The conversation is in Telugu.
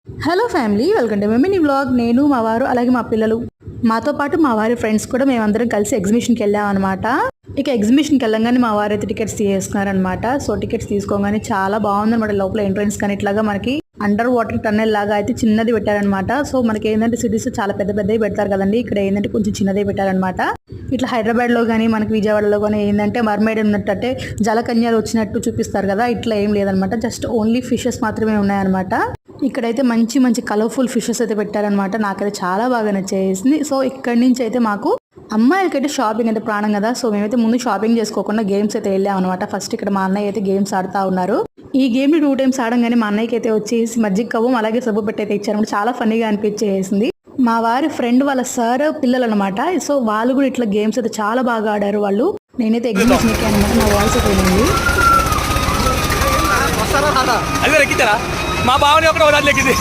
Hello family, welcome to mini vlog. నేను మా వారు అలాగే మా పిల్లలు మాతో పాటు మా వారి ఫ్రెండ్స్ కూడా మేమందరం కలిసి ఎగ్జిబిషన్కి వెళ్ళాం అనమాట. ఇక ఎగ్జిబిషన్కి వెళ్ళంగానే మా వారు అయితే టికెట్స్ తీసుకున్నారనమాట. సో టికెట్స్ తీసుకోగానే చాలా బాగుందన్నమాట. లోపల ఎంట్రన్స్ కానీ ఇట్లాగా మనకి అండర్ వాటర్ టన్నెల్ లాగా అయితే చిన్నది పెట్టారనమాట. సో మనకి ఏంటంటే సిటీస్ చాలా పెద్ద పెద్దవి పెడతారు కదండి, ఇక్కడ ఏంటంటే కొంచెం చిన్నదే పెట్టారనమాట. ఇట్లా హైదరాబాద్ లో కానీ మనకి విజయవాడలో కానీ ఏంటంటే మర్మైడ్ ఉన్నట్టే జలకన్యలు వచ్చినట్టు చూపిస్తారు కదా, ఇట్లా ఏం లేదనమాట. జస్ట్ ఓన్లీ ఫిషెస్ మాత్రమే ఉన్నాయన్నమాట. ఇక్కడైతే మంచి మంచి కలర్ఫుల్ ఫిషెస్ అయితే పెట్టారనమాట. నాకైతే చాలా బాగా నచ్చేసింది. సో ఇక్కడి నుంచి అయితే మాకు అమ్మాయిలకైతే షాపింగ్ అంటే ప్రాణం కదా. సో మేమైతే ముందు షాపింగ్ చేసుకోకుండా గేమ్స్ అయితే వెళ్ళాం అనమాట. ఫస్ట్ ఇక్కడ మా అన్నయ్య అయితే గేమ్స్ ఆడుతూ ఉన్నారు. ఈ గేమ్ ని 2 times ఆడంగానే మా అన్నయ్యకి అయితే వచ్చేసి మజ్జిగ కవ్వం అలాగే సబ్బు పెట్టి అయితే ఇచ్చారనమాట. చాలా ఫన్నీగా అనిపించేసింది. మా వారి ఫ్రెండ్ వాళ్ళ సార్ పిల్లలు అనమాట. సో వాళ్ళు కూడా ఇట్లా గేమ్స్ అయితే చాలా బాగా ఆడారు వాళ్ళు. నేనైతే ఎగ్జిబిషన్ ఎక్కాను అనమాట. నా వాయిస్ అయితే వెళ్ళింది. మా బావని ఒకటి వదిలేకింది.